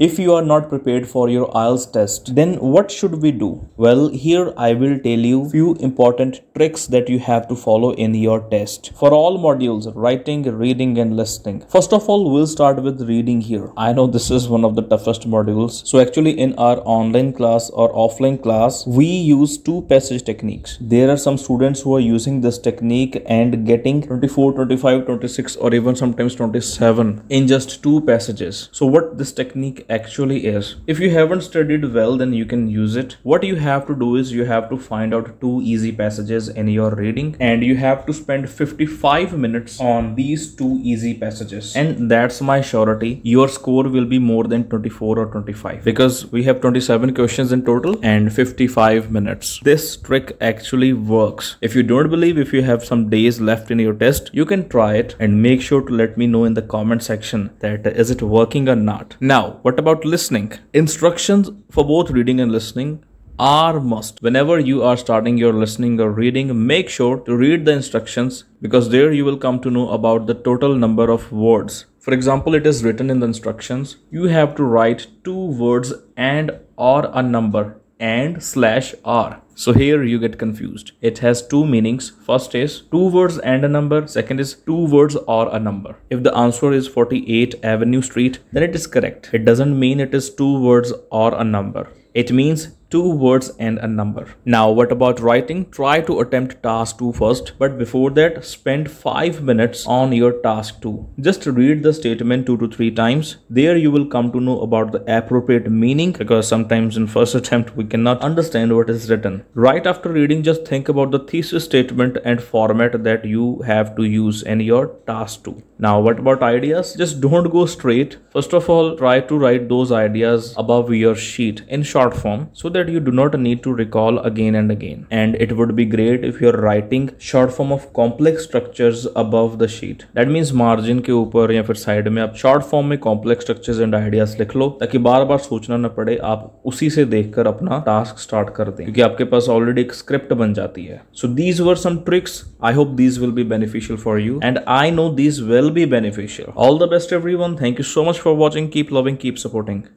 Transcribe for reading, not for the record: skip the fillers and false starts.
If you are not prepared for your IELTS test, then what should we do? Well, here I will tell you few important tricks that you have to follow in your test. For all modules, writing, reading and listening. First of all, we'll start with reading here. I know this is one of the toughest modules. So actually in our online class or offline class, we use two passage techniques. There are some students who are using this technique and getting 24, 25, 26 or even sometimes 27 in just two passages. So what this technique actually is, if you haven't studied well, then you can use it. What you have to do is you have to find out two easy passages in your reading and you have to spend 55 minutes on these two easy passages, and that's my surety your score will be more than 24 or 25 because we have 27 questions in total and 55 minutes. This trick actually works. If you don't believe, if you have some days left in your test, you can try it and make sure to let me know in the comment section that is it working or not. Now, what about listening? Instructions for both reading and listening are must. Whenever you are starting your listening or reading, make sure to read the instructions because there you will come to know about the total number of words. For example, it is written in the instructions, you have to write two words and or a number and /r. So here you get confused. It has two meanings. First is two words and a number. Second is two words or a number. If the answer is 48 Avenue Street, then it is correct. It doesn't mean it is two words or a number. It means two words and a number. Now, what about writing? Try to attempt task 2 first, but before that, spend 5 minutes on your task 2. Just read the statement 2 to 3 times. There you will come to know about the appropriate meaning because sometimes in first attempt we cannot understand what is written. Right after reading, just think about the thesis statement and format that you have to use in your task 2. Now, what about ideas? Just don't go straight. First of all, try to write those ideas above your sheet in short form so that you do not need to recall again and again. And it would be great if you're writing short form of complex structures above the sheet. That means margin के ऊपर या फिर side में आप short form में complex structures and ideas लिख लो ताकि बार बार सोचना न पड़े, आप उसी से देखकर अपना टास्क स्टार्ट कर दें क्योंकि आपके पास ऑलरेडी एक स्क्रिप्ट बन जाती है. So these were some tricks. I hope these will be beneficial for you and I know these will be beneficial. All the best everyone. Thank you so much for watching. Keep loving, keep supporting.